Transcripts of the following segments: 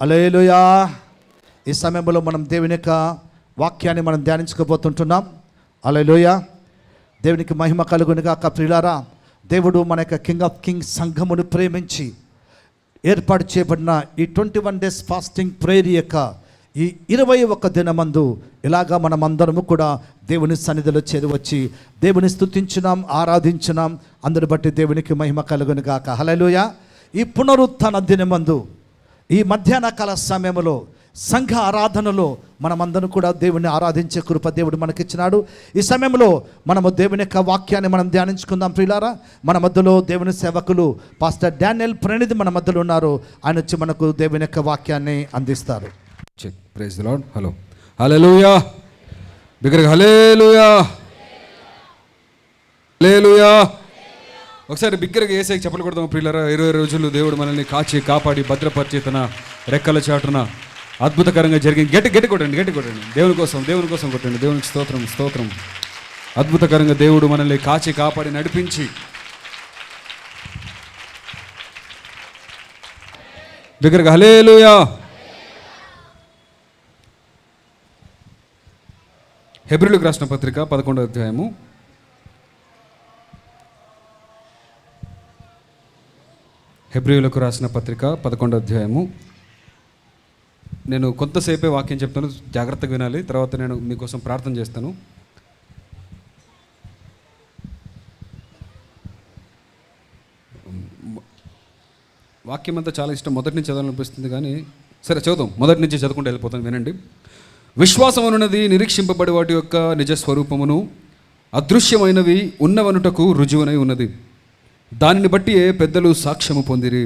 హల్లెలూయా. ఈ సమయంలో మనం దేవుని యొక్క వాక్యాన్ని మనం ధ్యానించుకోబోతుంటున్నాం. హల్లెలూయా. దేవునికి మహిమ కలుగును గాక. ప్రియులారా, దేవుడు మన యొక్క కింగ్ ఆఫ్ కింగ్స్ సంఘమును ప్రేమించి ఏర్పాటు చేయబడిన ఈ 21 days ఫాస్టింగ్ ప్రేయర్ యొక్క ఈ 21 దినమందు ఇలాగా మనమందరము కూడా దేవుని సన్నిధిలో చేరవచ్చి దేవుని స్తుతించున్నాం, ఆరాధించున్నాం. అందరి బట్టి దేవునికి మహిమ కలుగును గాక. హల్లెలూయా. ఈ పునరుత్థాన దినమందు ఈ మధ్యాహ్న కాల సమయంలో సంఘ ఆరాధనలో మనమందరం కూడా దేవుని ఆరాధించే కృప దేవుడు మనకిచ్చినాడు. ఈ సమయంలో మనము దేవుని యొక్క వాక్యాన్ని మనం ధ్యానించుకుందాం. ప్రియులారా, మన మధ్యలో దేవుని సేవకులు పాస్టర్ డానియల్ ప్రణిధి మన మధ్యలో ఉన్నారు. ఆయన వచ్చి మనకు దేవుని యొక్క వాక్యాన్ని అందిస్తారు. Praise the Lord. Hello, hallelujah. బిగ్గరగా హల్లెలూయా, హల్లెలూయా. ఒకసారి బిగ్గరగా యేసయ్యకి చెప్పలు కొడదాం. ప్రియులారా, 20 రోజులు దేవుడు మనల్ని కాచి కాపాడి భద్రపరిచి తన రెక్కల చాటున అద్భుతకరంగా జరిగింది. గట్టి కొట్టండి. దేవుని కోసం కొట్టండి. దేవునికి స్తోత్రం. అద్భుతకరంగా దేవుడు మనల్ని కాచి కాపాడి నడిపించి బిగ్గరగా హల్లెలూయా. హెబ్రీయులకు రాసిన పత్రిక 11వ అధ్యాయము. హెబ్రీయులకు రాసిన పత్రిక 11వ అధ్యాయము. నేను కొంతసేపే వాక్యం చెప్తాను, జాగ్రత్తగా వినాలి. తర్వాత నేను మీకోసం ప్రార్థన చేస్తాను. వాక్యం అంతా చాలా ఇష్టం, మొదటి నుంచి చదవాలనిపిస్తుంది, కానీ సరే చదువుతాం. మొదటి నుంచి చదువుకుంటూ వెళ్ళిపోతాను, వినండి. విశ్వాసం అనున్నది నిరీక్షింపబడి వాటి యొక్క నిజ స్వరూపమును, అదృశ్యమైనవి ఉన్నవనుటకు రుజువునై ఉన్నది. దానిని బట్టి పెద్దలు సాక్ష్యము పొందిరి.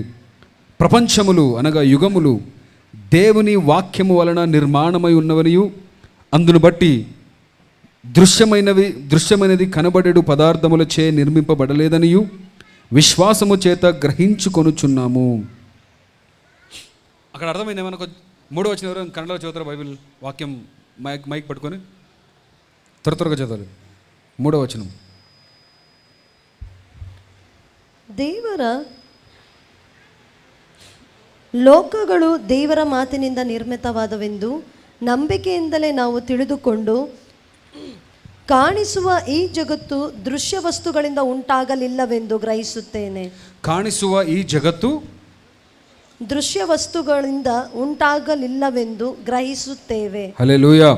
ప్రపంచములు అనగా యుగములు దేవుని వాక్యము వలన నిర్మాణమై ఉన్నవనియు, అందును బట్టి దృశ్యమైనది కనబడేడు పదార్థములచే నిర్మింపబడలేదనియు విశ్వాసము చేత గ్రహించుకొనుచున్నాము. అక్కడ అర్థమైంది ఏమన్నా? 3వ వచనం ఎవరు కన్నడలో చదువుతారు? బైబిల్ వాక్యం మైక్ పట్టుకొని త్వరగా చదవాలి. 3వ వచనం. ದೇವರ ಲೋಕಗಳು ದೇವರ ಮಾತಿನಿಂದ ನಿರ್ಮಿತವಾದವೆಂದು ನಂಬಿಕೆಯಿಂದಲೇ ನಾವು ತಿಳಿದುಕೊಂಡು, ಕಾಣಿಸುವ ಈ ಜಗತ್ತು ದೃಶ್ಯ ವಸ್ತುಗಳಿಂದ ಉಂಟಾಗಲಿಲ್ಲವೆಂದು ಗ್ರಹಿಸುತ್ತೇನೆ. ಕಾಣಿಸುವ ಈ ಜಗತ್ತು దృశ్య వస్తువుಗಳಿಂದ ఉంటగలిల్లవెందు గ్రహిಸುತ್ತೇವೆ. హల్లెలూయా.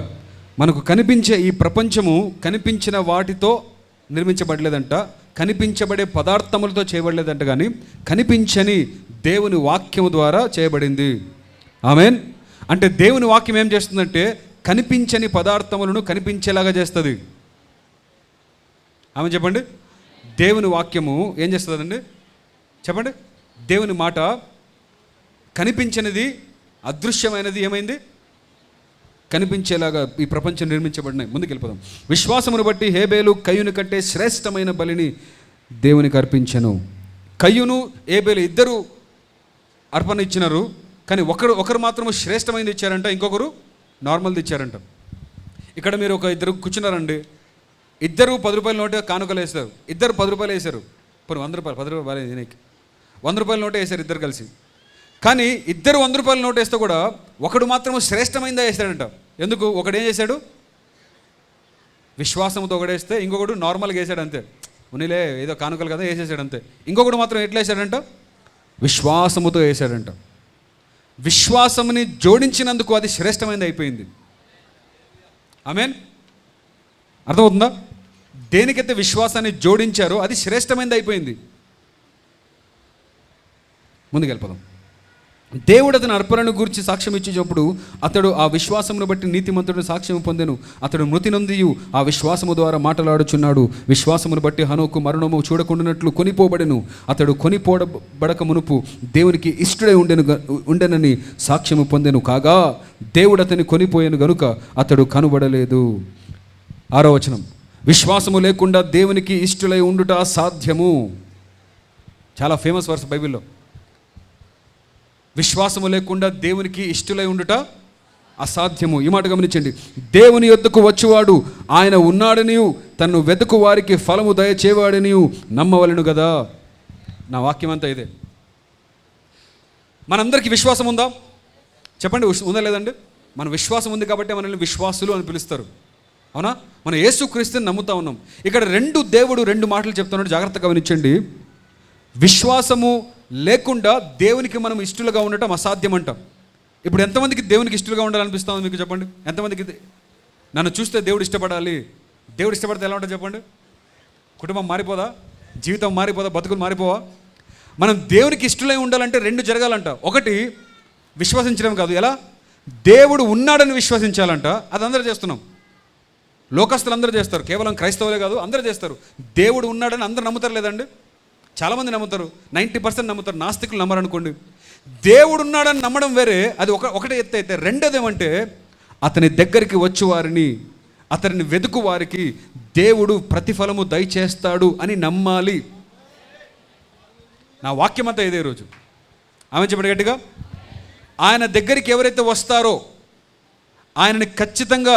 మనకు కనిపించే ఈ ప్రపంచము కనిపించిన వాటితో నిర్మించబడలేదంట, కనిపించబడే పదార్థములతో చేయబడలేదంట, కానీ కనిపించని దేవుని వాక్యము ద్వారా చేయబడింది. ఆమేన్. అంటే దేవుని వాక్యం ఏం చేస్తుందంటే కనిపించని పదార్థములను కనిపించేలాగా చేస్తుంది. ఆమె చెప్పండి. దేవుని వాక్యము ఏం చేస్తుందండి? చెప్పండి. దేవుని మాట కనిపించినది, అదృశ్యమైనది ఏమైంది? కనిపించేలాగా ఈ ప్రపంచం నిర్మించబడినాయి. ముందుకెళ్ళిపోదాం. విశ్వాసమును బట్టి హేబేలు కయ్యూను కంటే శ్రేష్టమైన బలిని దేవునికి అర్పించెను. కయ్యూను హేబేలు ఇద్దరు అర్పణ ఇచ్చినారు, కానీ ఒకరు మాత్రము శ్రేష్టమైనది ఇచ్చారంట, ఇంకొకరు నార్మల్ది ఇచ్చారంట. ఇక్కడ మీరు ఇద్దరు కూర్చున్నారండి, ఇద్దరు 10 రూపాయల నోటే కానుకలు వేస్తారు. ఇద్దరు 10 రూపాయలు వేశారు, 100 రూపాయలు, 10 రూపాయలు 100 రూపాయల నోటే వేశారు ఇద్దరు కలిసి. కానీ ఇద్దరు 100 రూపాయల నోటు వేస్తే కూడా ఒకడు మాత్రం శ్రేష్టమైందా వేస్తాడంట. ఎందుకు? ఒకడు ఏం చేశాడు? విశ్వాసంతో ఒకడేస్తే ఇంకొకడు నార్మల్గా వేసాడు, అంతే. ఉన్నిలే ఏదో కానుకలు కదా వేసేసాడు, అంతే. ఇంకొకడు మాత్రం ఎట్లా వేసాడంట? విశ్వాసముతో వేసాడంట. విశ్వాసముని జోడించినందుకు అది శ్రేష్టమైనది అయిపోయింది. ఆమేన్. అర్థమవుతుందా? దేనికైతే విశ్వాసాన్ని జోడించారో అది శ్రేష్టమైనది అయిపోయింది. ముందుకెళ్ళిపోదాం. దేవుడు అతని అర్పణను గురించి సాక్ష్యం ఇచ్చేటప్పుడు అతడు ఆ విశ్వాసమును బట్టి నీతిమంతుడు సాక్ష్యం పొందెను. అతడు మృతి నొందియు ఆ విశ్వాసము ద్వారా మాట్లాడుచున్నాడు. విశ్వాసమును బట్టి హనోకు మరణము చూడకుండానట్లు కొనిపోబడెను. అతడు కొనిపోబడక మునుపు దేవునికి ఇష్టడై ఉండెనని సాక్ష్యము పొందెను. కాగా దేవుడు అతని కొనిపోయాను గనుక అతడు కనుబడలేదు. 6వ వచనం. విశ్వాసము లేకుండా దేవునికి ఇష్టలై ఉండుట అసాధ్యము. చాలా ఫేమస్ వర్స్ బైబిల్లో. విశ్వాసము లేకుండా దేవునికి ఇష్టలై ఉండుట అసాధ్యము. ఈ మాట గమనించండి. దేవుని యొద్దకు వచ్చువాడు ఆయన ఉన్నాడనియు తన్ను వెతుకు వారికి ఫలము దయచేవాడనియు నమ్మవలెను కదా. నా వాక్యం అంతా ఇదే. మనందరికీ విశ్వాసం ఉందా? చెప్పండి, ఉందా లేదండి? మన విశ్వాసం ఉంది కాబట్టి మనల్ని విశ్వాసులు అని పిలుస్తారు. అవునా? మనం యేసుక్రీస్తుని నమ్ముతా ఉన్నాం. ఇక్కడ దేవుడు రెండు మాటలు చెప్తున్నాడు, జాగ్రత్తగా గమనించండి. విశ్వాసము లేకుండా దేవునికి మనం ఇష్టలుగా ఉండటం అసాధ్యం అంటాం. ఇప్పుడు ఎంతమందికి దేవునికి ఇష్టలుగా ఉండాలనిపిస్తుంది మీకు చెప్పండి? ఎంతమందికి నన్ను చూస్తే దేవుడు ఇష్టపడాలి? దేవుడు ఇష్టపడితే ఎలా ఉంటుంది చెప్పండి? కుటుంబం మారిపోదా? జీవితం మారిపోదా? బతుకులు మారిపోవా? మనం దేవునికి ఇష్టలై ఉండాలంటే రెండు జరగాలంట. ఒకటి విశ్వసించడం కాదు, ఎలా? దేవుడు ఉన్నాడని విశ్వసించాలంట. అది అందరూ చేస్తున్నాం, లోకస్తులు అందరూ చేస్తారు, కేవలం క్రైస్తవులే కాదు అందరూ చేస్తారు. దేవుడు ఉన్నాడని అందరూ నమ్ముతారు లేదండి? చాలామంది నమ్ముతారు, 90% నమ్ముతారు. నాస్తికులు నమ్మరు అనుకోండి. దేవుడు ఉన్నాడని నమ్మడం వేరే, అది ఒకటే ఎత్తు. అయితే రెండోది ఏమంటే అతని దగ్గరికి వచ్చి వారిని, అతనిని వెతుకు వారికి దేవుడు ప్రతిఫలము దయచేస్తాడు అని నమ్మాలి. నా వాక్యం అంతా ఇదే రోజు. ఆమె చెప్పండి గట్టిగా. ఆయన దగ్గరికి ఎవరైతే వస్తారో, ఆయనని ఖచ్చితంగా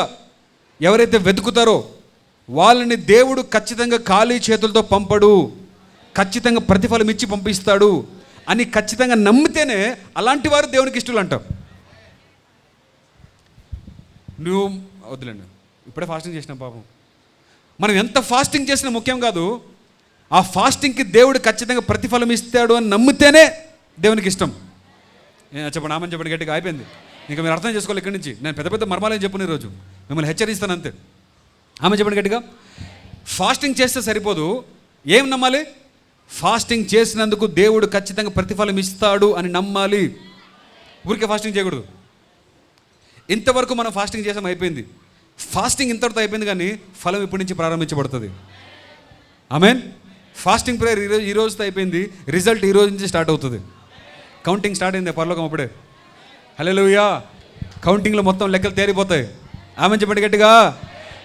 ఎవరైతే వెతుకుతారో వాళ్ళని దేవుడు ఖచ్చితంగా ఖాళీ చేతులతో పంపడు, ఖచ్చితంగా ప్రతిఫలం ఇచ్చి పంపిస్తాడు అని ఖచ్చితంగా నమ్మితేనే అలాంటి వారు దేవునికి ఇష్టలు అంటాం. నువ్వు వద్దులేండి, ఇప్పుడే ఫాస్టింగ్ చేసినాం పాపం. మనం ఎంత ఫాస్టింగ్ చేసినా ముఖ్యం కాదు, ఆ ఫాస్టింగ్కి దేవుడు ఖచ్చితంగా ప్రతిఫలం ఇస్తాడు అని నమ్మితేనే దేవునికి ఇష్టం. చెప్పండి, ఆమెను చెప్పండి గట్టిగా. అయిపోయింది, ఇంకా మీరు అర్థం చేసుకోవాలి. ఇక్కడి నుంచి నేను పెద్ద పెద్ద మర్మాలని చెప్పను, ఈరోజు మిమ్మల్ని హెచ్చరిస్తాను అంతే. ఆమె చెప్పండి గట్టిగా. ఫాస్టింగ్ చేస్తే సరిపోదు, ఏం నమ్మాలి? ఫాస్టింగ్ చేసినందుకు దేవుడు ఖచ్చితంగా ప్రతిఫలం ఇస్తాడు అని నమ్మాలి. ఊరికే ఫాస్టింగ్ చేయకూడదు. ఇంతవరకు మనం ఫాస్టింగ్ చేసాం, అయిపోయింది. ఫాస్టింగ్ ఇంతవరకు అయిపోయింది, కానీ ఫలం ఇప్పటి నుంచి ప్రారంభించబడుతుంది. ఆమేన్. ఫాస్టింగ్ ప్రేయర్ ఈ రోజుతో అయిపోయింది, రిజల్ట్ ఈ రోజు నుంచి స్టార్ట్ అవుతుంది. కౌంటింగ్ స్టార్ట్ అయింది పరలోకం అప్పుడే. హల్లెలూయా. కౌంటింగ్లో మొత్తం లెక్కలు తేలిపోతాయి. ఆమెన్ చెప్పండి గట్టిగా.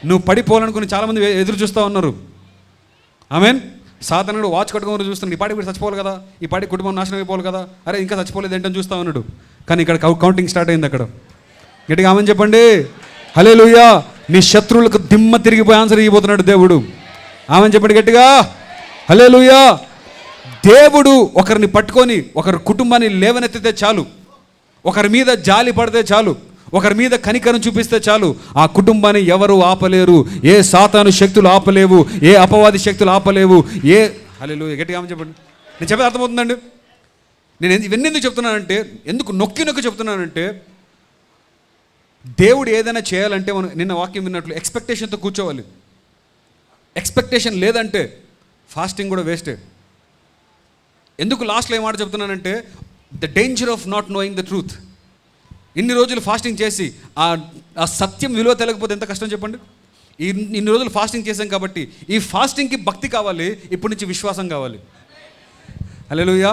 నువ్వు పడిపోవాలనుకుని చాలామంది ఎదురు చూస్తూ ఉన్నారు. ఆమేన్. సాధారణంగా వాచ్ కట్టుకొని చూస్తున్నాడు, ఈ పాటికి వీడు చచ్చిపోవాలి కదా, ఈ పాటికి కుటుంబం నాశనం అయిపోవాలి కదా, అరే ఇంకా చచ్చిపోలేదు ఏంటని చూస్తూ ఉన్నాడు. కానీ ఇక్కడ కౌంటింగ్ స్టార్ట్ అయింది. అక్కడ గట్టిగా ఆమెన్ చెప్పండి. హల్లెలూయా. నీ శత్రువులకు దిమ్మ తిరిగిపోయి ఆన్సర్ ఇవ్వబోతున్నాడు దేవుడు. ఆమెన్ చెప్పండి గట్టిగా. హల్లెలూయా. దేవుడు ఒకరిని పట్టుకొని ఒకరి కుటుంబాన్ని లేవనెత్తితే చాలు, ఒకరి మీద జాలి పడితే చాలు, ఒకరి మీద కనికరం చూపిస్తే చాలు, ఆ కుటుంబాన్ని ఎవరు ఆపలేరు. ఏ సాతాను శక్తులు ఆపలేవు, ఏ అపవాది శక్తులు ఆపలేవు. హల్లెలూయా. గట్టిగా ఆమెన్ చెప్పండి. నేను చెప్పేది అర్థమవుతుందండి? నేను ఇవన్నీ ఎందుకు చెప్తున్నానంటే, ఎందుకు నొక్కి చెప్తున్నానంటే, దేవుడు ఏదైనా చేయాలంటే మనం నిన్న వాక్యం విన్నట్లు ఎక్స్పెక్టేషన్తో కూర్చోవాలి. ఎక్స్పెక్టేషన్ లేదంటే ఫాస్టింగ్ కూడా వేస్టే. ఎందుకు లాస్ట్లో ఏ మాట చెప్తున్నానంటే, the danger of not knowing the truth. ఇన్ని రోజులు ఫాస్టింగ్ చేసి ఆ సత్యం విలువ తెలియకపోతే ఎంత కష్టం చెప్పండి. ఇన్ని రోజులు ఫాస్టింగ్ చేశాం కాబట్టి ఈ ఫాస్టింగ్కి భక్తి కావాలి, ఇప్పటి నుంచి విశ్వాసం కావాలి. హల్లెలూయా.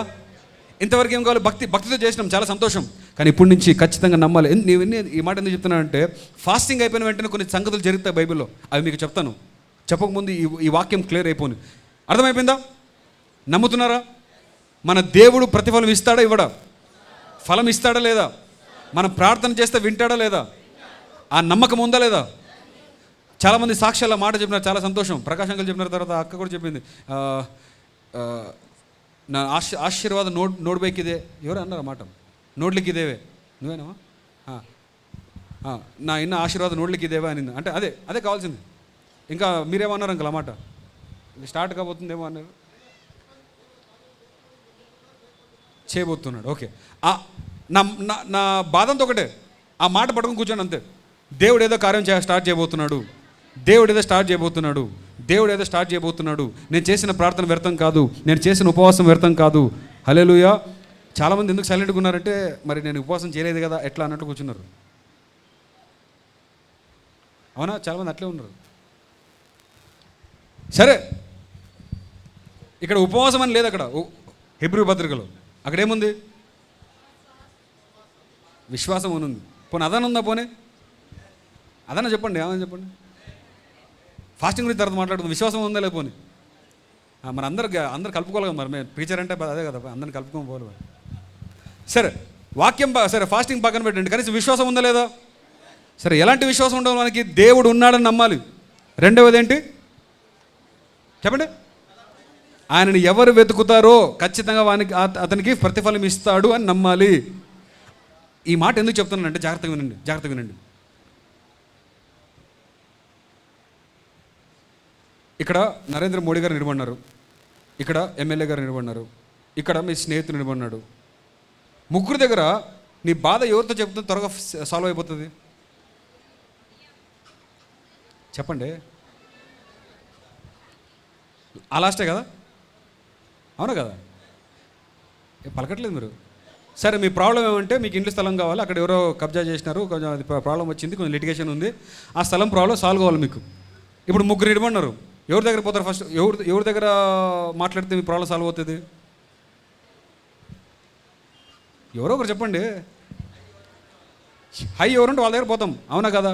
ఇంతవరకు ఏం కావాలి? భక్తితో చేసినాం, చాలా సంతోషం. కానీ ఇప్పటి నుంచి ఖచ్చితంగా నమ్మాలి. నేను ఈ మాట ఎందుకు చెప్తున్నానంటే, ఫాస్టింగ్ అయిపోయిన వెంటనే కొన్ని సంగతులు జరుగుతాయి బైబిల్లో, అవి మీకు చెప్తాను. చెప్పకముందు ఈ వాక్యం క్లియర్ అయిపోయింది. అర్థమైపోయిందా? నమ్ముతున్నారా? మన దేవుడు ప్రతిఫలం ఇస్తాడా ఇవ్వడా? ఫలం ఇస్తాడా లేదా? మనం ప్రార్థన చేస్తే వింటాడా లేదా? ఆ నమ్మకం ఉందా లేదా? చాలామంది సాక్ష్యాల మాట చెప్పినారు, చాలా సంతోషం. ప్రకాశ్ అంకుల్ చెప్పిన తర్వాత అక్క కూడా చెప్పింది, నా ఆశీర్వాద నోట్ బైక్ ఇదే. ఎవరు అన్నారు ఆ మాట? నోట్లకి ఇదేవే. నువ్వేనా? నా ఇన్న ఆశీర్వాద నోట్లకి ఇదేవే అని. అంటే అదే కావాల్సింది. ఇంకా మీరేమన్నారు అంకుల్ ఆ మాట? స్టార్ట్ కాబోతుందేమో అన్నారు, చేయబోతున్నాడు. ఓకే. నా బాధంతో ఒకటే, ఆ మాట పట్టుకుని కూర్చోండి అంతే. దేవుడు ఏదో కార్యం స్టార్ట్ చేయబోతున్నాడు, దేవుడు ఏదో స్టార్ట్ చేయబోతున్నాడు. నేను చేసిన ప్రార్థన వ్యర్థం కాదు, నేను చేసిన ఉపవాసం వ్యర్థం కాదు. హల్లెలూయా. చాలామంది ఎందుకు సైలెంట్గా ఉన్నారంటే, మరి నేను ఉపవాసం చేయలేదు కదా ఎట్లా అన్నట్టు కూర్చున్నారు. అవునా? చాలామంది అట్లే ఉన్నారు. సరే, ఇక్కడ ఉపవాసం అని లేదు. అక్కడ హెబ్రీ పత్రికలో అక్కడ ఏముంది? విశ్వాసం అని ఉంది. పోనీ అదన ఉందా? పోనీ అదన చెప్పండి, ఏమని చెప్పండి. ఫాస్టింగ్ గురించి తర్వాత మాట్లాడుతుంది. విశ్వాసం ఉందా లేదు? పోనీ మరి అందరు కలుపుకోవాలి కదా. మరి టీచర్ అంటే అదే కదా, అందరిని కలుపుకొని పోవాలి. సరే, వాక్యం సరే, ఫాస్టింగ్ పక్కన పెట్టండి, కనీసం విశ్వాసం ఉందా లేదా? సరే, ఎలాంటి విశ్వాసం ఉండాలి మనకి? దేవుడు ఉన్నాడని నమ్మాలి. రెండవది ఏంటి చెప్పండి? ఆయనని ఎవరు వెతుకుతారో ఖచ్చితంగా అతనికి ప్రతిఫలం ఇస్తాడు అని నమ్మాలి. ఈ మాట ఎందుకు చెప్తున్నానంటే జాగ్రత్తగా వినండి. ఇక్కడ నరేంద్ర మోడీ గారు నిలబడినారు, ఇక్కడ ఎమ్మెల్యే గారు నిలబడినారు, ఇక్కడ మీ స్నేహితుడు నిలబడినాడు. ముగ్గురు దగ్గర నీ బాధ ఎవరితో చెప్తుందో త్వరగా సాల్వ్ అయిపోతుంది? చెప్పండి. ఆ లాస్టే కదా, అవునా కదా? పలకట్లేదు మీరు. సరే, మీ ప్రాబ్లం ఏమంటే మీకు ఇంట్లో స్థలం కావాలి, అక్కడ ఎవరో కబ్జా చేసినారు, కొంచెం అది ప్రాబ్లం వచ్చింది, కొంచెం లిటిగేషన్ ఉంది, ఆ స్థలం ప్రాబ్లం సాల్వ్ కావాలి మీకు. ఇప్పుడు ముగ్గురు నిలబడినారు, ఎవరి దగ్గర పోతారు ఫస్ట్? ఎవరి దగ్గర మాట్లాడితే మీ ప్రాబ్లం సాల్వ్ అవుతుంది? ఎవరో ఒకరు చెప్పండి. హై ఎవరంటే వాళ్ళ దగ్గర పోతాం, అవునా కదా?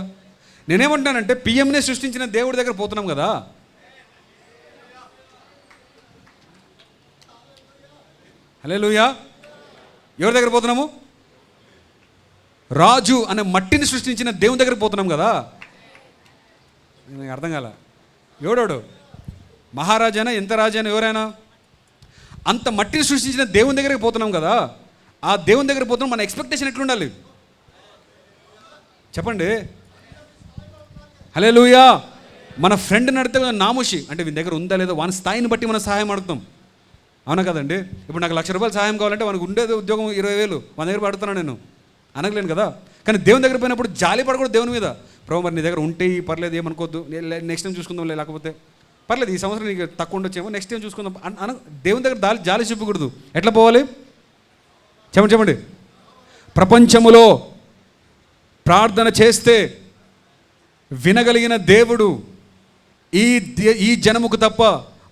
నేనేమంటున్నానంటే పిఎంనే సృష్టించిన దేవుడి దగ్గర పోతున్నాం కదా. హల్లెలూయా. ఎవరి దగ్గర పోతున్నాము? రాజు అనే మట్టిని సృష్టించిన దేవుని దగ్గర పోతున్నాం కదా. నాకు అర్థం కాల. ఎవడోడు మహారాజైనా ఎంత రాజైనా ఎవరైనా అంత మట్టిని సృష్టించిన దేవుని దగ్గరికి పోతున్నాం కదా. ఆ దేవుని దగ్గర పోతున్నాం, మన ఎక్స్పెక్టేషన్ ఎట్లుండాలి చెప్పండి? హల్లెలూయా. మన ఫ్రెండ్ని అడిగితే నామోషి అంటే వీని దగ్గర ఉందా లేదా, వాని స్థాయిని బట్టి మనం సహాయం అడుగుతాం, అవునా కదండి? ఇప్పుడు నాకు 1,00,000 రూపాయలు సహాయం కావాలంటే వానికి ఉండేది ఉద్యోగం 20,000, మన దగ్గర పడుతున్నాను నేను అనగలేను కదా. కానీ దేవుని దగ్గర పోయినప్పుడు జాలి పడకూడదు దేవుని మీద. ప్రభు మరి నీ దగ్గర ఉంటే పర్లేదు, ఏమనుకోవద్దు, నెక్స్ట్ టైం చూసుకుందాం, లేకపోతే పర్లేదు ఈ సంవత్సరం నీకు తక్కువ ఉండొచ్చేమో, నెక్స్ట్ టైం చూసుకుందాం దేవుని దగ్గర జాలి చూపకూడదు. ఎట్లా పోవాలి చెప్పండి? ప్రపంచములో ప్రార్థన చేస్తే వినగలిగిన దేవుడు ఈ జనముకు తప్ప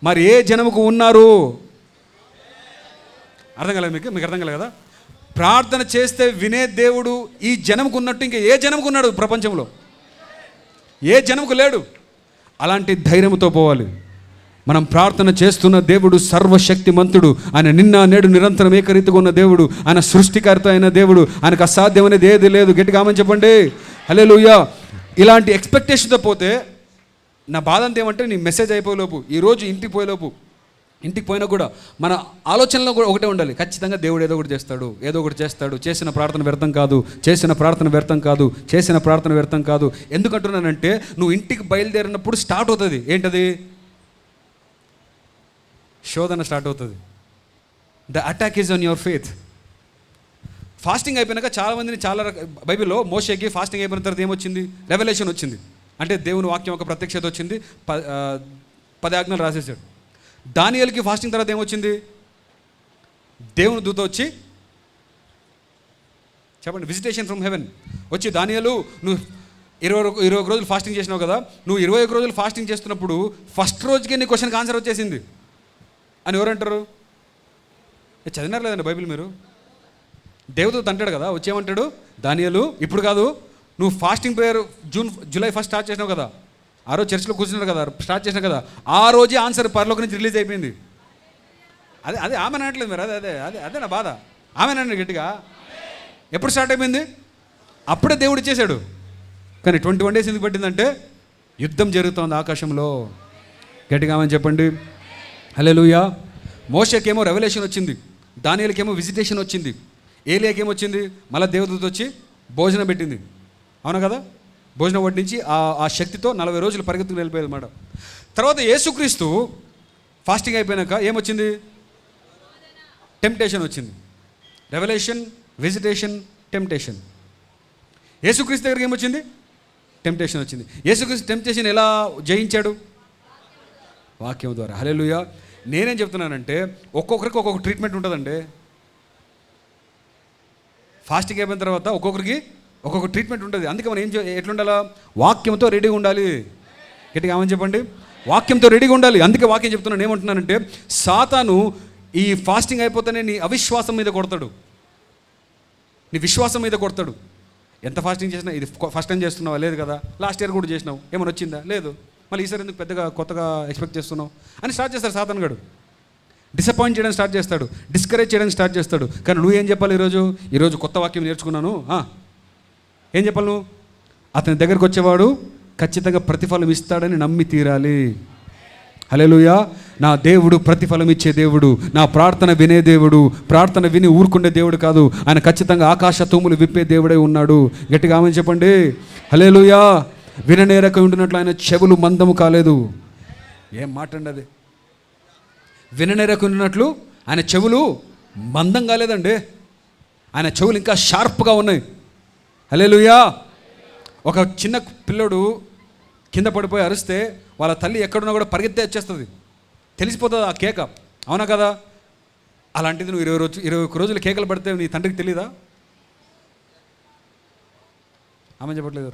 మరి ఏ జనముకు ఉన్నారు? అర్థం కాలేదు మీకు అర్థం కాలేదు కదా? ప్రార్థన చేస్తే వినే దేవుడు ఈ జనముకు ఉన్నట్టు ఇంకా ఏ జనముకు ఉన్నాడు ప్రపంచంలో? ఏ జనముకు లేడు. అలాంటి ధైర్యంతో పోవాలి. మనం ప్రార్థన చేస్తున్న దేవుడు సర్వశక్తిమంతుడు. ఆయన నిన్న నేడు నిరంతరం ఏకరీతిగా ఉన్న దేవుడు. ఆయన సృష్టికర్త అయిన దేవుడు. ఆయనకు అసాధ్యమనేది ఏది లేదు. గట్టిగా ఆమని చెప్పండి. హల్లెలూయా. ఇలాంటి ఎక్స్పెక్టేషన్తో పోతే నా బాధ అంతా ఏమంటే, నీ మెసేజ్ అయిపోయేలోపు, ఈరోజు ఇంటికి పోయేలోపు, ఇంటికి పోయినా కూడా మన ఆలోచనలో కూడా ఒకటే ఉండాలి, ఖచ్చితంగా దేవుడు ఏదో ఒకటి చేస్తాడు. చేసిన ప్రార్థన వ్యర్థం కాదు. ఎందుకంటున్నానంటే నువ్వు ఇంటికి బయలుదేరినప్పుడు స్టార్ట్ అవుతుంది. ఏంటది? శోధన స్టార్ట్ అవుతుంది. The attack is on your faith. Fasting అయిపోయినాక చాలామందిని బైబిల్లో మోషేకి ఫాస్టింగ్ అయిపోయిన తర్వాత ఏమొచ్చింది? రెవల్యూషన్ వచ్చింది. అంటే దేవుని వాక్యం ఒక ప్రత్యక్షత వచ్చింది, 10 ఆజ్ఞలు రాసేసాడు. దానియేలుకి ఫాస్టింగ్ తర్వాత ఏమొచ్చింది? దేవుని దూత వచ్చి చెప్పండి, విజిటేషన్ ఫ్రమ్ హెవెన్ వచ్చి, దానియేలు నువ్వు 21 రోజులు ఫాస్టింగ్ చేసినావు కదా, నువ్వు 21 రోజులు ఫాస్టింగ్ చేస్తున్నప్పుడు ఫస్ట్ రోజుకే నీ క్వశ్చన్కి ఆన్సర్ వచ్చేసింది అని ఎవరంటారు? చదివినారు లేదండి బైబిల్ మీరు? దేవదూత అంటాడు కదా, వచ్చేమంటాడు, దానియేలు ఇప్పుడు కాదు, నువ్వు ఫాస్టింగ్ ప్రేయర్ జూలై 1 స్టార్ట్ చేసినావు కదా, ఆ రోజు చర్చిలో కూర్చున్నారు కదా, స్టార్ట్ చేసినావు కదా, ఆ రోజే ఆన్సర్ పరలోకం నుంచి రిలీజ్ అయిపోయింది. అదే ఆమె అనట్లేదు మీరు, అదే నా బాధ. ఆమె అనండి గట్టిగా. ఎప్పుడు స్టార్ట్ అయిపోయింది? అప్పుడే దేవుడు ఇచ్చేశాడు. కానీ 21 days ఎందుకు పట్టిందంటే యుద్ధం జరుగుతోంది ఆకాశంలో. గట్టిగా ఆమె చెప్పండి. హల్లెలూయా. మోషేకేమో రెవల్యూషన్ వచ్చింది, దానియేలుకేమో విజిటేషన్ వచ్చింది, ఏలియాకేమొచ్చింది? మళ్ళీ దేవదూత వచ్చి భోజనం పెట్టింది, అవునా కదా? భోజనం వడ్డించి ఆ శక్తితో 40 రోజులు పరిగెత్తుకు వెళ్ళిపోయేది అన్నమాట. తర్వాత యేసుక్రీస్తు ఫాస్టింగ్ అయిపోయాక ఏమొచ్చింది? టెంప్టేషన్ వచ్చింది. Revolution, visitation, temptation. యేసుక్రీస్తు దగ్గరికి ఏమొచ్చింది? టెంప్టేషన్ వచ్చింది. యేసుక్రీస్తు టెంప్టేషన్ ఎలా జయించాడు? వాక్యం ద్వారా. హల్లెలూయా. నేనేం చెప్తున్నానంటే ఒక్కొక్కరికి ఒక్కొక్క ట్రీట్మెంట్ ఉంటుందండి. ఫాస్టింగ్ అయిపోయిన తర్వాత ఒక్కొక్కరికి ఒక్కొక్క ట్రీట్మెంట్ ఉంటుంది. అందుకే మనం ఎట్లుండాలా? వాక్యంతో రెడీగా ఉండాలి. గట్టిగా ఏమని చెప్పండి? వాక్యంతో రెడీగా ఉండాలి. అందుకే వాక్యం చెప్తున్నాను. ఏమంటున్నానంటే సాతాను ఈ ఫాస్టింగ్ అయిపోతేనే నీ అవిశ్వాసం మీద కొడతాడు, నీ విశ్వాసం మీద కొడతాడు. ఎంత ఫాస్టింగ్ చేసినా, ఇది ఫస్ట్ టైం చేస్తున్నావా? లేదు కదా. లాస్ట్ ఇయర్ కూడా చేసినావు, ఏమైనా వచ్చిందా? లేదు. మళ్ళీ ఈసారి ఎందుకు పెద్దగా కొత్తగా ఎక్స్పెక్ట్ చేస్తున్నావు అని స్టార్ట్ చేస్తాడు సాతాను గడు. డిసప్పాయింట్ చేయడానికి స్టార్ట్ చేస్తాడు, డిస్కరేజ్ చేయడానికి స్టార్ట్ చేస్తాడు. కానీ నువ్వేం చెప్పాలి? ఈరోజు కొత్త వాక్యం నేర్చుకున్నాను, ఏం చెప్పాలి నువ్వు? అతని దగ్గరికి వచ్చేవాడు ఖచ్చితంగా ప్రతిఫలం ఇస్తాడని నమ్మి తీరాలి. హల్లెలూయా. నా దేవుడు ప్రతిఫలం ఇచ్చే దేవుడు, నా ప్రార్థన వినే దేవుడు, ప్రార్థన విని ఊరుకునే దేవుడు కాదు. ఆయన ఖచ్చితంగా ఆకాశ తూములు విప్పే దేవుడే ఉన్నాడు. గట్టిగా ఆమెను చెప్పండి. హల్లెలూయా. విననేరక ఉండినట్లు ఆయన చెవులు మందము కాలేదు. ఏం మాట అండి అది? విననేరక ఉండినట్లు ఆయన చెవులు మందం కాలేదండి. ఆయన చెవులు ఇంకా షార్ప్గా ఉన్నాయి. హల్లెలూయా. ఒక చిన్న పిల్లడు కింద పడిపోయి అరిస్తే వాళ్ళ తల్లి ఎక్కడున్నా కూడా పరిగెత్తే వచ్చేస్తుంది, తెలిసిపోతుంది ఆ కేక. అవునా కదా? అలాంటిది నువ్వు 21 రోజులు కేకలు పడితే నీ తండ్రికి తెలీదా? ఆమె చెప్పట్లేదు.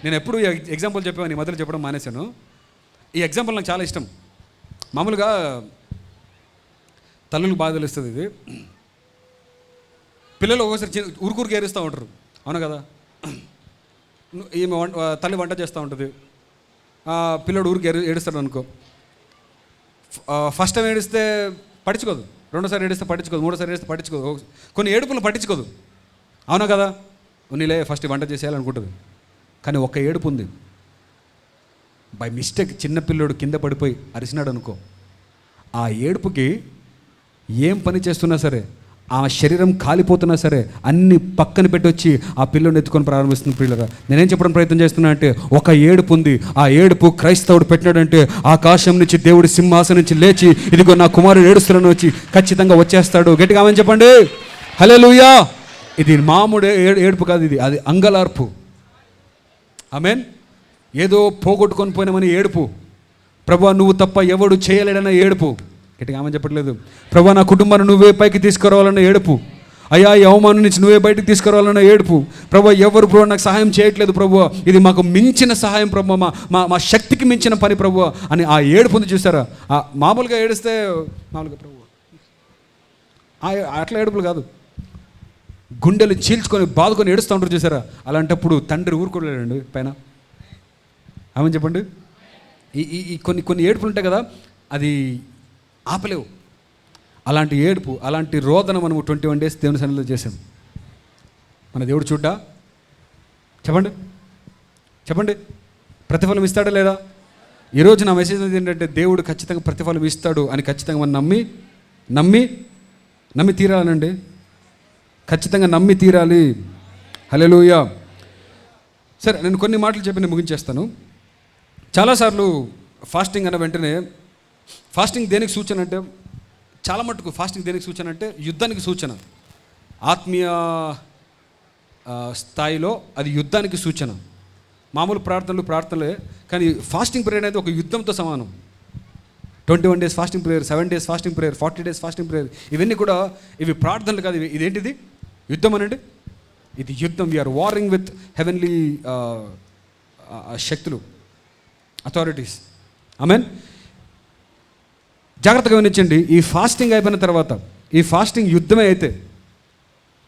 నేను ఎప్పుడు ఎగ్జాంపుల్ చెప్పాను, ఈ మధ్యలో చెప్పడం మానేశాను. ఈ ఎగ్జాంపుల్ నాకు చాలా ఇష్టం. మామూలుగా తల్లులకు బాధ తెలుస్తుంది ఇది. పిల్లలు ఒక్కోసారి ఊరుకూరికి ఏరుస్తూ ఉంటారు. అవునా కదా? ఈమె తల్లి వంట చేస్తూ ఉంటుంది, పిల్లడు ఊరికి ఏడుస్తాడు అనుకో. ఫస్ట్ టైం ఏడిస్తే పట్టించుకోదు, రెండోసారి ఏడిస్తే పట్టించుకోదు, మూడోసారి ఏడిస్తే పట్టించుకోదు, కొన్ని ఏడుపులు పట్టించుకోదు. అవునా కదా? ఉన్నీలే ఫస్ట్ వంట చేసేయాలనుకుంటుంది. కానీ ఒక్క ఏడుపు ఉంది. బై మిస్టేక్ చిన్నపిల్లోడు కింద పడిపోయి అరిసినాడు అనుకో, ఆ ఏడుపుకి ఏం పని చేస్తున్నా సరే, ఆ శరీరం కాలిపోతున్నా సరే అన్ని పక్కన పెట్టి వచ్చి ఆ పిల్లని ఎత్తుకొని ప్రారంభిస్తుంది. పిల్లరా, నేనేం చెప్పడం ప్రయత్నం చేస్తున్నా అంటే, ఒక ఏడుపు ఉంది. ఆ ఏడుపు క్రైస్తవుడు పెట్టినాడంటే ఆకాశం నుంచి దేవుడి సింహాసనం నుంచి లేచి, ఇదిగో నా కుమారుడు ఏడుస్తున్నాను వచ్చి ఖచ్చితంగా వచ్చేస్తాడు. గట్టిగా ఆమెను చెప్పండి. హల్లెలూయా. ఇది మామూలు ఏడుపు కాదు, ఇది అది అంగలార్పు. ఆమేన్. ఏదో పోగొట్టుకొని పోయినామని ఏడుపు. ప్రభువా నువ్వు తప్ప ఎవడు చేయలేడన్న ఏడుపు. గట్టిగా ఆమె చెప్పట్లేదు. ప్రభువా నా కుటుంబాన్ని నువ్వే పైకి తీసుకురావాలన్న ఏడుపు. అయ్యా ఈ అవమానం నుంచి నువ్వే బయటకు తీసుకురావాలన్న ఏడుపు. ప్రభువా ఎవరు ప్రభువా నాకు సహాయం చేయట్లేదు ప్రభువా, ఇది మాకు మించిన సహాయం ప్రభువా, మా శక్తికి మించిన పని ప్రభువా అని ఆ ఏడుపు ఉంది చూసారా? మామూలుగా ఏడిస్తే మామూలుగా ప్రభువా అట్లా ఏడుపులు కాదు, గుండెలు చీల్చుకొని బాదుకొని ఏడుస్తూ ఉంటారు చూసారా? అలాంటప్పుడు తండ్రి ఊరుకోలేడండి పైన. ఆమె చెప్పండి. ఈ కొన్ని ఏడుపులు ఉంటాయి కదా, అది ఆపలేవు. అలాంటి ఏడుపు, అలాంటి రోదన మనము 21 days దేవుని సన్నిధిలో చేసాం. మన దేవుడు చూడ్డా? చెప్పండి చెప్పండి. ప్రతిఫలం ఇస్తాడా లేదా? ఈరోజు నా మెసేజ్ ఏంటంటే, దేవుడు ఖచ్చితంగా ప్రతిఫలం ఇస్తాడు అని ఖచ్చితంగా మనం నమ్మి తీరాలండి. ఖచ్చితంగా నమ్మి తీరాలి. హల్లెలూయా. సరే, నేను కొన్ని మాటలు చెప్పి నేను ముగించేస్తాను. చాలాసార్లు ఫాస్టింగ్ అన్న వెంటనే, ఫాస్టింగ్ దేనికి సూచన అంటే, చాలా మట్టుకు ఫాస్టింగ్ దేనికి సూచన అంటే యుద్ధానికి సూచన. ఆత్మీయ స్థాయిలో అది యుద్ధానికి సూచన. మామూలు ప్రార్థనలే, కానీ ఫాస్టింగ్ ప్రేయర్ అనేది ఒక యుద్ధంతో సమానం. 21 days fasting prayer, 7 days fasting prayer, 40 days fasting prayer, ఇవన్నీ కూడా ఇవి ప్రార్థనలు కాదు. ఇదేంటిది? యుద్ధం అనండి. ఇది యుద్ధం. వీఆర్ వారింగ్ విత్ హెవెన్లీ శక్తులు, అథారిటీస్. ఆమేన్. జాగ్రత్తగా వినించండి. ఈ ఫాస్టింగ్ అయిపోయిన తర్వాత, ఈ ఫాస్టింగ్ యుద్ధమే అయితే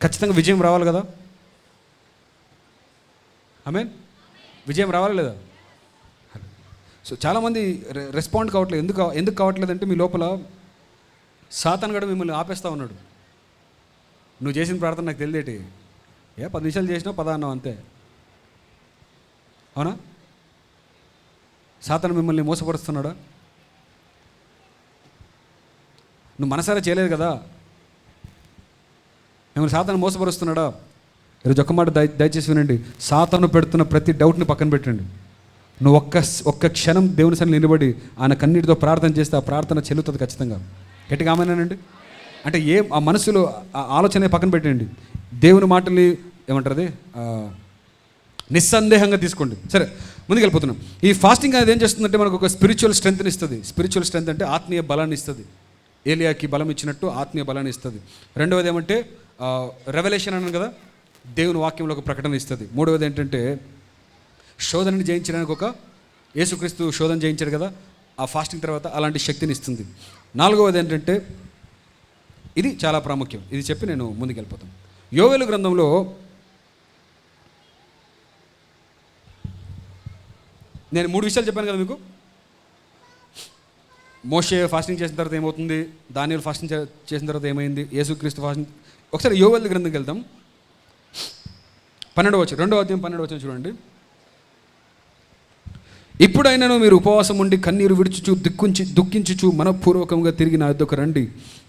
ఖచ్చితంగా విజయం రావాలి కదా? ఆమేన్. విజయం రావాలి లేదా? సో చాలామంది రెస్పాండ్ కావట్లేదు. ఎందుకు కావట్లేదు అంటే, మీ లోపల సాతాను కూడా మిమ్మల్ని ఆపేస్తూ ఉన్నాడు. నువ్వు చేసిన ప్రార్థన నాకు తెలియదేటి, 10 నిమిషాలు చేసినావు 10 అన్నావు అంతే. అవునా? సాతాను మిమ్మల్ని మోసపరుస్తున్నాడా? నువ్వు మనసారా చేయలేదు కదా, మిమ్మల్ని సాతాను మోసపరుస్తున్నాడా? ఈరోజు ఒక్క మాట దయచేసి వినండి. సాతాను పెడుతున్న ప్రతి డౌట్ని పక్కన పెట్టండి. నువ్వు ఒక్క క్షణం దేవుని సన్నిధిలో నిలబడి ఆయన కన్నీటితో ప్రార్థన చేస్తే ఆ ప్రార్థన చెల్లుతుంది ఖచ్చితంగా. గట్టిగా ఆమెనండి. అంటే ఆ మనసులో ఆలోచన పక్కన పెట్టండి. దేవుని మాటల్ని ఏమంటారు, నిస్సందేహంగా తీసుకోండి. సరే, ముందుకు వెళ్ళిపోతున్నాం. ఈ ఫాస్టింగ్ అనేది ఏం చేస్తుందంటే మనకు ఒక స్పిరిచువల్ స్ట్రెంత్ని ఇస్తుంది. స్పిరిచువల్ స్ట్రెంత్ అంటే ఆత్మీయ బలాన్ని ఇస్తుంది. ఏలియాకి బలం ఇచ్చినట్టు ఆత్మీయ బలాన్ని ఇస్తుంది. రెండవది ఏమంటే రెవల్యూషన్ అన్నాను కదా, దేవుని వాక్యంలో ఒక ప్రకటన ఇస్తుంది. మూడవది ఏంటంటే శోధనని జయించడానికి యేసుక్రీస్తు శోధన జయించాడు కదా, ఆ ఫాస్టింగ్ తర్వాత అలాంటి శక్తిని ఇస్తుంది. నాలుగవది ఏంటంటే, ఇది చాలా ప్రాముఖ్యం, ఇది చెప్పి నేను ముందుకు వెళ్ళిపోతాను. యోవేలు గ్రంథంలో నేను 3 విషయాలు చెప్పాను కదా మీకు. మోషే ఫాస్టింగ్ చేసిన తర్వాత ఏమవుతుంది, దానియేలు ఫాస్టింగ్ చేసిన తర్వాత ఏమైంది, యేసుక్రీస్తు ఫాస్టింగ్. ఒకసారి యోవేలు గ్రంథంకి వెళ్తాం. 12వ వచనం, 2వ అధ్యాయం 12వ వచనం చూడండి. ఇప్పుడైనాను మీరు ఉపవాసం ఉండి కన్నీరు విడుచుచు దుఃఖించుచు మనఃపూర్వకంగా తిరిగి నా యొద్దకు రండి.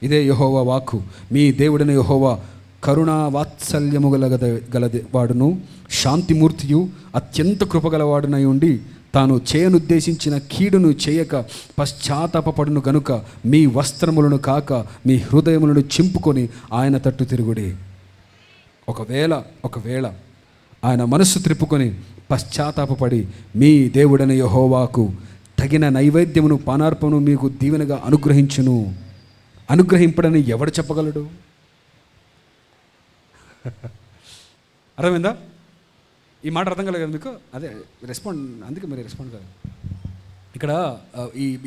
ఇదే యెహోవా వాక్కు. మీ దేవుడైన యెహోవా కరుణా వాత్సల్యము గలది వాడును, శాంతిమూర్తియు, అత్యంత కృపగలవాడునై ఉండి తాను చేయనుద్దేశించిన కీడును చేయక పశ్చాత్తాపపడును గనుక మీ వస్త్రములను కాక మీ హృదయములను చింపుకొని ఆయన తట్టు తిరుగుడి. ఒకవేళ ఆయన మనస్సు త్రిప్పుకొని పశ్చాత్తాపపడి మీ దేవుడైన యెహోవాకు తగిన నైవేద్యమును పానార్పణను మీకు దీవెనగా అనుగ్రహించును. అనుగ్రహింపడని ఎవడు చెప్పగలడు? అర్థమైందా? ఈ మాట అర్థం కలగదు మీకు? అదే రెస్పాండ్, అందుకే మీరు రెస్పాండ్ కాదు. ఇక్కడ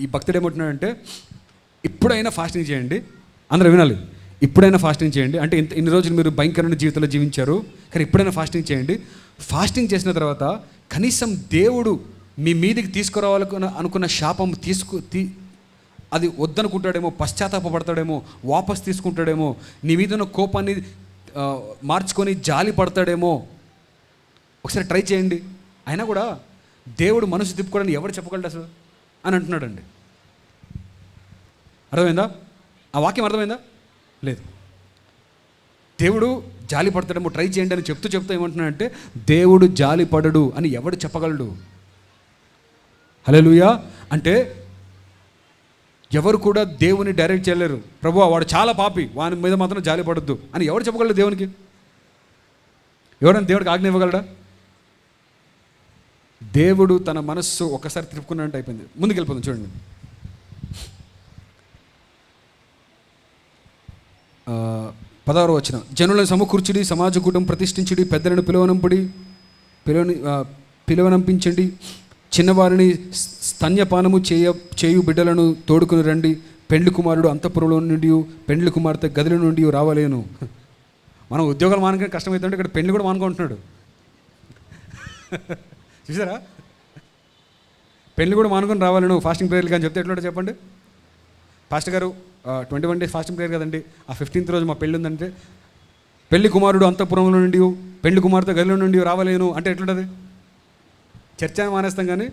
ఈ భక్తుడు ఏమంటున్నాడంటే, ఇప్పుడైనా ఫాస్టింగ్ చేయండి. అందరూ వినాలి, ఇప్పుడైనా ఫాస్టింగ్ చేయండి. అంటే ఇన్ని రోజులు మీరు భయంకరమైన జీవితంలో జీవించారు, కానీ ఇప్పుడైనా ఫాస్టింగ్ చేయండి. ఫాస్టింగ్ చేసిన తర్వాత కనీసం దేవుడు మీ మీదికి తీసుకురావాలనుకున్న శాపం అది వద్దనుకుంటాడేమో, పశ్చాత్తాపడతాడేమో, వాపస్ తీసుకుంటాడేమో, నీ మీద ఉన్న కోపాన్ని మార్చుకొని జాలి పడతాడేమో. ఒకసారి ట్రై చేయండి. అయినా కూడా దేవుడు మనసు తిప్పుకోవడానికి ఎవరు చెప్పగలడు అసలు అని అంటున్నాడండి. అర్థమైందా? ఆ వాక్యం అర్థమైందా? లేదు. దేవుడు జాలి పడతాడేమో, ట్రై చేయండి అని చెప్తూ ఏమంటున్నాడంటే, దేవుడు జాలి పడడు అని ఎవడు చెప్పగలడు? హల్లెలూయా. అంటే ఎవరు కూడా దేవుని డైరెక్ట్ చేయలేరు. ప్రభువా వాడు చాలా పాపి, వాని మీద మాత్రం జాలి పడద్దు అని ఎవడు చెప్పగలడు దేవునికి? ఎవరైనా దేవుడికి ఆజ్ఞ ఇవ్వగలడా? దేవుడు తన మనస్సు ఒకసారి తిప్పుకున్నట్టు అయిపోయింది. ముందుకు వెళ్ళిపోతుంది చూడండి. 16వ వచనం. జనులను సమకూర్చుడి, సమాజ కూటం ప్రతిష్ఠించుడి, పెద్దలను పిలువనంపించండి, చిన్నవారిని స్తన్యపానము చేయు బిడ్డలను తోడుకుని రండి. పెండ్లి కుమారుడు అంతఃపురంలో నుండి, పెండ్లి కుమార్తె గదిలో నుండి రావలేను. మనం ఉద్యోగాలు మానుకొని కష్టమవుతుంటే ఇక్కడ పెళ్లి కూడా మానుకుంటున్నాడు. చూసారా? పెళ్లి కూడా మానుకొని రావాలను ఫాస్టింగ్ ప్రేయర్లు కానీ చెప్తే ఎట్లా చెప్పండి? పాస్టర్ గారు 21 days ఫాస్టింగ్ ప్రేయర్ కదండి, ఆ 15th రోజు మా పెళ్ళి ఉందంటే, పెళ్లి కుమారుడు అంతఃపురంలో నుండి, పెళ్లి కుమార్తె గదిలో నుండి రావలేను అంటే ఎట్లుంటుంది? చర్చ మానేస్తాం. కానీ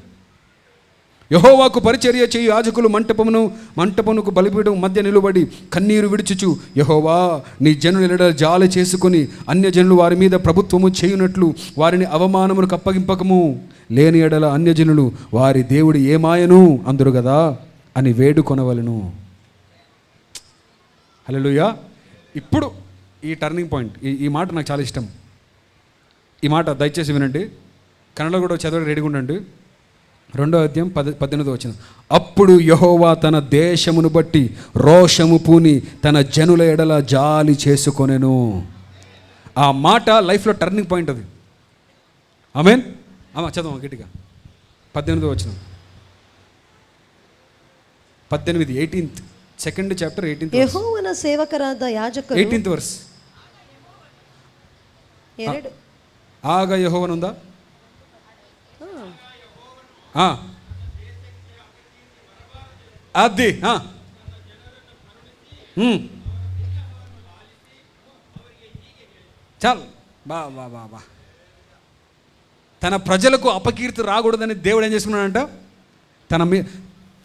యెహోవాకు పరిచర్య చేయు యాజకులు మంటపమునకు బలిపీఠం మధ్య నిలబడి కన్నీరు విడుచుచు, యెహోవా నీ జనుల ఎడల జాలి చేసుకొని అన్యజనులు వారి మీద ప్రభుత్వము చేయునట్లు వారిని అవమానములకు అప్పగింపకము, లేని ఎడల అన్యజనులు వారి దేవుడు ఏమాయను అందురు కదా అని వేడుకొనవలను. హల్లెలూయా. ఇప్పుడు ఈ టర్నింగ్ పాయింట్, ఈ మాట నాకు చాలా ఇష్టం. ఈ మాట దయచేసి వినండి. కన్నడలో కూడా చదవడం రెడీగా ఉండండి. 2వ అధ్యాయం 18వ వచనం. అప్పుడు యెహోవా తన దేశమును బట్టి రోషము పూని తన జనుల ఎడల జాలి చేసుకొనెను. ఆ మాట లైఫ్లో టర్నింగ్ పాయింట్ అది. ఆమేన్. చదవం గట్టిగా. 18వ వచనం. 18, 18th, 2nd chapter 18th verse. ಯೆಹೋವನ ಸೇವಕರಾದ ಯಾಜಕರು 18th verse. ಆಗ ಯೆಹೋವನುಂದ అది చాలు. బా తన ప్రజలకు అపకీర్తి రాకూడదని దేవుడు ఏం చేసుకున్నాడంట?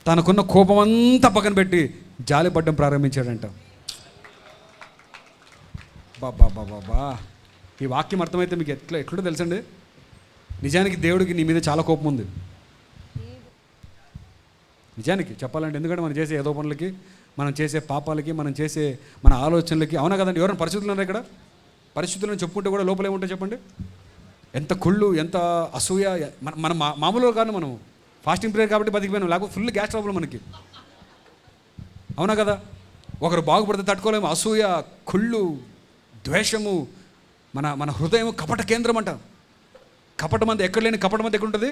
తనకున్న కోపం అంతా పక్కన పెట్టి జాలి పడ్డం ప్రారంభించాడంట. బాబా ఈ వాక్యం అర్థమైతే మీకు ఎట్లా తెలుసండి? నిజానికి దేవుడికి నీ మీద చాలా కోపం ఉంది. నిజానికి చెప్పాలంటే, ఎందుకంటే మనం చేసే ఏదో పనులకి, మనం చేసే పాపాలకి, మనం చేసే మన ఆలోచనలకి. అవునా కదండి? ఎవరైనా పరిస్థితులు ఉన్నారు ఇక్కడ? పరిస్థితులను చెప్పుకుంటే కూడా లోపల ఏముంటాయి చెప్పండి? ఎంత కుళ్ళు, ఎంత అసూయ. మన మామూలుగా కాదు, మనం ఫాస్టింగ్ ప్రేయర్ కాబట్టి బతికిపోయినాం, లేకపోతే ఫుల్ గ్యాస్ ట్రబుల్ మనకి. అవునా కదా? ఒకరు బాగుపడితే తట్టుకోలేము. అసూయ, కుళ్ళు, ద్వేషము, మన హృదయం కపట కేంద్రం అంట. కపటం అంతా ఎక్కడ లేని కపటం అంతా ఎక్కడ ఉంటుంది?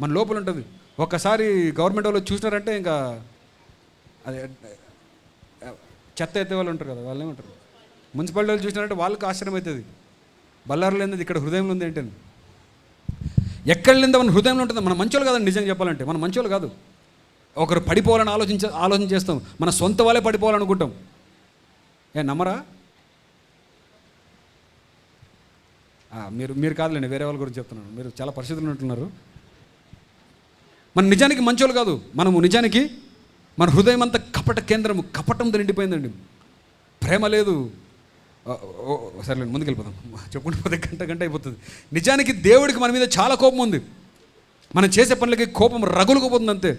మన లోపల ఉంటుంది. ఒక్కసారి గవర్నమెంట్ వాళ్ళు చూసినారంటే ఇంకా అదే చెత్త ఎత్తే వాళ్ళు ఉంటారు కదా, వాళ్ళు ఏమంటారు, మున్సిపాలిటీ వాళ్ళు చూసినారంటే వాళ్ళకి ఆశ్చర్యం అవుతుంది. బల్లారులో ఏంది, ఇక్కడ హృదయంలో ఉంది ఏంటని. ఎక్కడ లేదో మన హృదయంలో ఉంటుంది. మన మంచోళ్ళు కాదండి, నిజంగా చెప్పాలంటే మన మంచోళ్ళు కాదు. ఒకరు పడిపోవాలని ఆలోచన చేస్తాం. మన సొంత వాళ్ళే పడిపోవాలనుకుంటాం. నమ్మరా? మీరు కాదులేండి, వేరే వాళ్ళ గురించి చెప్తున్నాను. మీరు చాలా పరిస్థితులు ఉంటున్నారు. మన నిజానికి మంచోళ్ళు కాదు, మనము నిజానికి మన హృదయం అంతా కపట కేంద్రము, కపటంతో నిండిపోయిందండి. ప్రేమ లేదు. సరే ముందుకు వెళ్ళిపోదాం, చెప్పుకుంటూ పోతే గంట అయిపోతుంది. నిజానికి దేవుడికి మన మీద చాలా కోపం ఉంది. మనం చేసే పనులకి కోపం రగులుకుపోతుంది అంతే.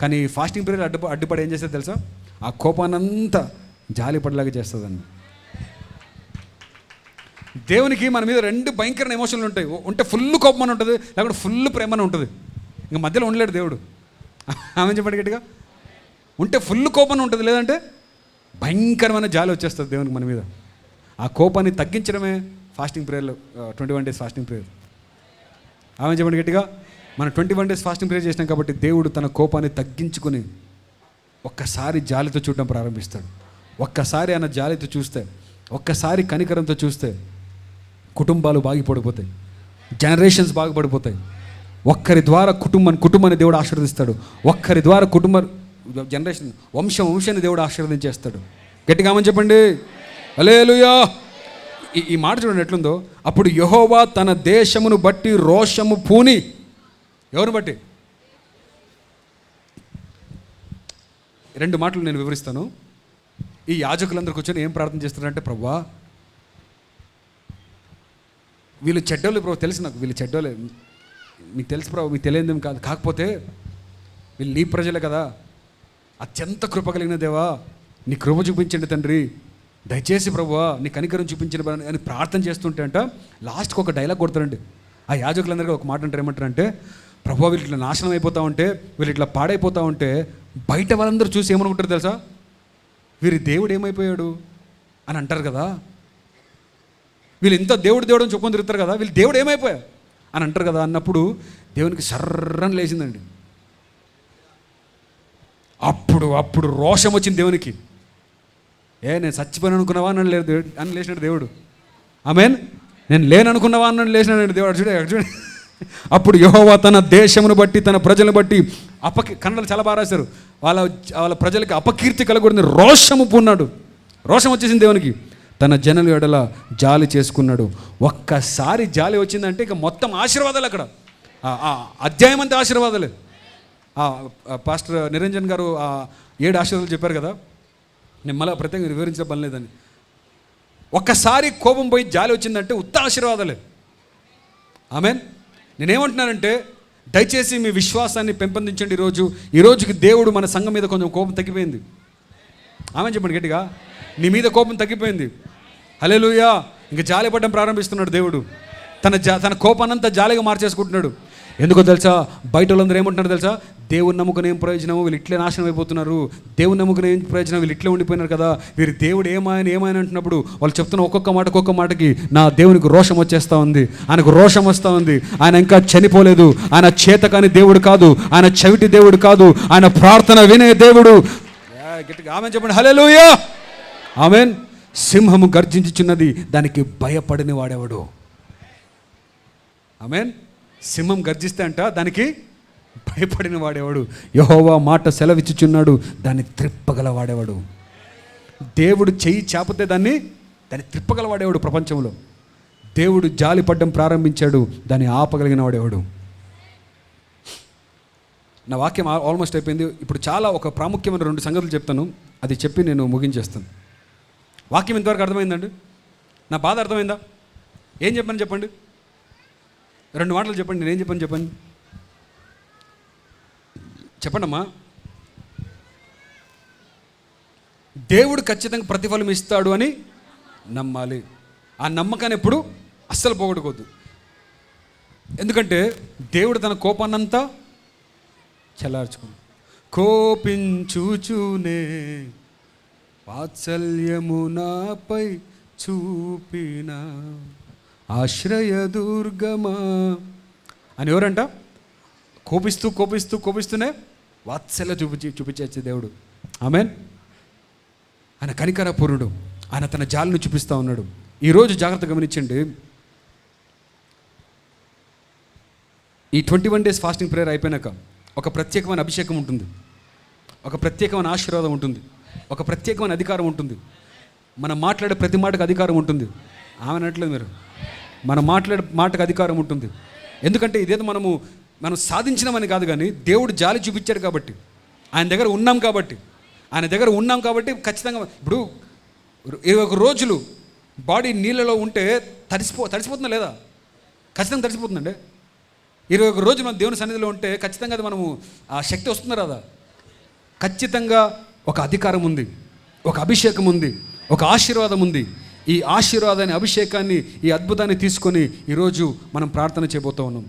కానీ ఫాస్టింగ్ పీరియడ్ అడ్డుపడి ఏం చేస్తుంది తెలుసా? ఆ కోపాన్నంతా జాలి పడలాగా చేస్తుందండి. దేవునికి మన మీద రెండు భయంకరమైన ఎమోషన్లు ఉంటాయి. ఉంటే ఫుల్ కోపం అని ఉంటుంది, లేకపోతే ఫుల్ ప్రేమ అని ఉంటుంది. ఇంకా మధ్యలో ఉండలేడు దేవుడు. ఆమె చెప్పండి గట్టిగా. ఉంటే ఫుల్ కోపం ఉంటుంది, లేదంటే భయంకరమైన జాలి వచ్చేస్తుంది దేవునికి మన మీద. ఆ కోపాన్ని తగ్గించడమే ఫాస్టింగ్ ప్రేయర్లో 21 days ఫాస్టింగ్ ప్రేయర్. ఆమె చెప్పండి గట్టిగా. మనం 21 days ఫాస్టింగ్ ప్రేయర్ చేసినాం కాబట్టి దేవుడు తన కోపాన్ని తగ్గించుకొని ఒక్కసారి జాలితో చూడడం ప్రారంభిస్తాడు. ఒక్కసారి ఆయన జాలితో చూస్తే, ఒక్కసారి కనికరంతో చూస్తే కుటుంబాలు బాగుపడిపోతాయి, జనరేషన్స్ బాగుపడిపోతాయి. ఒక్కరి ద్వారా కుటుంబాన్ని దేవుడు ఆశీర్వదిస్తాడు. ఒక్కరి ద్వారా జనరేషన్ వంశాన్ని దేవుడు ఆశీర్వదించేస్తాడు. గట్టిగా ఆమని చెప్పండి. హల్లెలూయా. ఈ మాట చూడండి ఎట్లుందో. అప్పుడు యెహోవా తన దేశమును బట్టి రోషము పూని. ఎవరిని బట్టి? 2 మాటలు నేను వివరిస్తాను. ఈ యాజకులందరూ కూర్చొని ఏం ప్రార్థన చేస్తున్నారంటే, ప్రభువా వీళ్ళు చెడ్డోళ్ళు ప్రభు, తెలుసు నాకు వీళ్ళు చెడ్డోళ్ళే, మీకు తెలుసు ప్రభు, మీకు తెలియదేం కాదు. కాకపోతే వీళ్ళు నీ ప్రజలే కదా, అత్యంత కృప కలిగిన దేవా నీ కృప చూపించండి తండ్రి, దయచేసి ప్రభువా నీ కనికరం చూపించిన అని ప్రార్థన చేస్తుంటే అంట లాస్ట్కి ఒక డైలాగ్ కొడతారండి. ఆ యాజకులందరికీ ఒక మాట అంటారు. ఏమంటారంటే, ప్రభువా వీళ్ళు ఇట్లా నాశనం అయిపోతూ ఉంటే, వీళ్ళు ఇట్లా పాడైపోతూ ఉంటే బయట వాళ్ళందరూ చూసి ఏమనుకుంటారు తెలుసా? వీరి దేవుడు ఏమైపోయాడు అని అంటారు కదా. వీళ్ళు ఇంత దేవుడు అని చెప్పుకొని తిరుగుతారు కదా, వీళ్ళు దేవుడు ఏమైపోయా అని అంటారు కదా. అన్నప్పుడు దేవునికి సర్రని లేచిందండి. అప్పుడు రోషం వచ్చింది దేవునికి. నేను చచ్చిపోయాను అనుకున్నావా అని లేచినాడు దేవుడు. ఆమేన్. నేను లేననుకున్నావా అని లేచినాడు దేవుడు. చూడండి. అప్పుడు యెహోవా తన దేశమును బట్టి తన ప్రజలను బట్టి కన్నడలు చాలా బాగా రాశారు. వాళ్ళ ప్రజలకి అపకీర్తి కలగకూడదని రోషము పూన్నాడు. రోషం వచ్చేసింది దేవునికి. తన జనుల ఎడల జాలి చేసుకున్నాడు. ఒక్కసారి జాలి వచ్చిందంటే ఇక మొత్తం ఆశీర్వాదాలు. అక్కడ అధ్యాయం అంతా ఆశీర్వాదాలే. పాస్టర్ నిరంజన్ గారు 7 ఆశీర్వాదాలు చెప్పారు కదా, నేను మళ్ళీ ప్రత్యేకంగా వివరించిన పని లేదని. ఒక్కసారి కోపం పోయి జాలి వచ్చిందంటే ఉత్త ఆశీర్వాదాలే. ఆమేన్. నేనేమంటున్నానంటే, దయచేసి మీ విశ్వాసాన్ని పెంపొందించండి. ఈ రోజుకి దేవుడు మన సంఘం మీద కొంచెం కోపం తగ్గిపోయింది. ఆమేన్ చెప్పండి గట్టిగా. నీ మీద కోపం తగ్గిపోయింది. హల్లెలూయా. ఇంకా జాలి పడడం ప్రారంభిస్తున్నాడు దేవుడు. తన కోపాన్నంతా జాలిగా మార్చేసుకుంటున్నాడు. ఎందుకో తెలుసా? బయట వాళ్ళందరూ ఏమంటున్నారు తెలుసా? దేవుని నమ్ముకుని ఏం ప్రయోజనం, వీళ్ళు ఇట్లే నాశనం అయిపోతున్నారు. దేవుని నమ్ముకుని ఏం ప్రయోజనం, వీళ్ళు ఇట్లే ఉండిపోయినారు కదా, వీరి దేవుడు ఏమైనా అంటున్నప్పుడు వాళ్ళు చెప్తున్న ఒక్కొక్క మాటకి నా దేవునికి రోషం వచ్చేస్తూ ఉంది. ఆయనకు రోషం వస్తూ ఉంది. ఆయన ఇంకా చనిపోలేదు. ఆయన చేతకాని దేవుడు కాదు, ఆయన చెవిటి దేవుడు కాదు, ఆయన ప్రార్థన వినే దేవుడు. ఆమెన్ చెప్పండి. హల్లెలూయా. ఆమెన్. సింహము గర్జించుచున్నది, దానికి భయపడిన వాడెవడు? ఆమెన్. సింహం గర్జిస్తే అంట దానికి భయపడిన వాడేవాడు. యెహోవా మాట సెలవిచ్చుచున్నాడు, దాన్ని త్రిప్పగల వాడేవాడు. దేవుడు చెయ్యి చాపితే దాన్ని త్రిప్పగల వాడేవాడు. ప్రపంచంలో దేవుడు జాలి పడ్డం ప్రారంభించాడు, దాన్ని ఆపగలిగిన వాడేవాడు. నా వాక్యం ఆల్మోస్ట్ అయిపోయింది. ఇప్పుడు చాలా ఒక ప్రాముఖ్యమైన 2 సంగతులు చెప్తాను, అది చెప్పి నేను ముగించేస్తాను. వాక్యం ఇంతవరకు అర్థమైందండి? నా బాధ అర్థమైందా? ఏం చెప్పాను చెప్పండి. 2 మాటలు చెప్పండి. నేనేం చెప్పాను చెప్పండి. చెప్పండమ్మా. దేవుడు ఖచ్చితంగా ప్రతిఫలం ఇస్తాడు అని నమ్మాలి. ఆ నమ్మకాన్ని ఎప్పుడు అస్సలు పోగొట్టుకోవద్దు. ఎందుకంటే దేవుడు తన కోపాన్నంతా చల్లార్చుకుని కోపించుచూనే వాత్సల్యము నాపై చూపిన ఆశ్రయదుర్గమా అని ఎవరంట? కోపిస్తూనే వాత్సల్య చూపించే దేవుడు. ఆమేన్. ఆయన కనికరపూర్ణుడు. ఆయన తన జాలిని చూపిస్తూ ఉన్నాడు. ఈరోజు జాగ్రత్త గమనించండి. ఈ 21 days ఫాస్టింగ్ ప్రేయర్ అయిపోయినాక ఒక ప్రత్యేకమైన అభిషేకం ఉంటుంది, ఒక ప్రత్యేకమైన ఆశీర్వాదం ఉంటుంది, ఒక ప్రత్యేకమైన అధికారం ఉంటుంది. మనం మాట్లాడే ప్రతి మాటకు అధికారం ఉంటుంది. ఆమె అనట్లేదు మీరు, మనం మాట్లాడే మాటకు అధికారం ఉంటుంది. ఎందుకంటే ఇదేదో మనము మనం సాధించినామని కాదు, కానీ దేవుడు జాలి చూపించాడు కాబట్టి, ఆయన దగ్గర ఉన్నాం కాబట్టి ఖచ్చితంగా. ఇప్పుడు 21 రోజులు బాడీ నీళ్ళలో ఉంటే తడిసిపోతుందా లేదా? ఖచ్చితంగా తడిసిపోతుందండి. 21 రోజులు మనం దేవుని సన్నిధిలో ఉంటే ఖచ్చితంగా అది మనము ఆ శక్తి వస్తుందా రాదా? ఖచ్చితంగా ఒక అధికారం ఉంది, ఒక అభిషేకం ఉంది, ఒక ఆశీర్వాదం ఉంది. ఈ ఆశీర్వాదాన్ని, అభిషేకాన్ని, ఈ అద్భుతాన్ని తీసుకొని ఈరోజు మనం ప్రార్థన చేయబోతూ ఉన్నాం.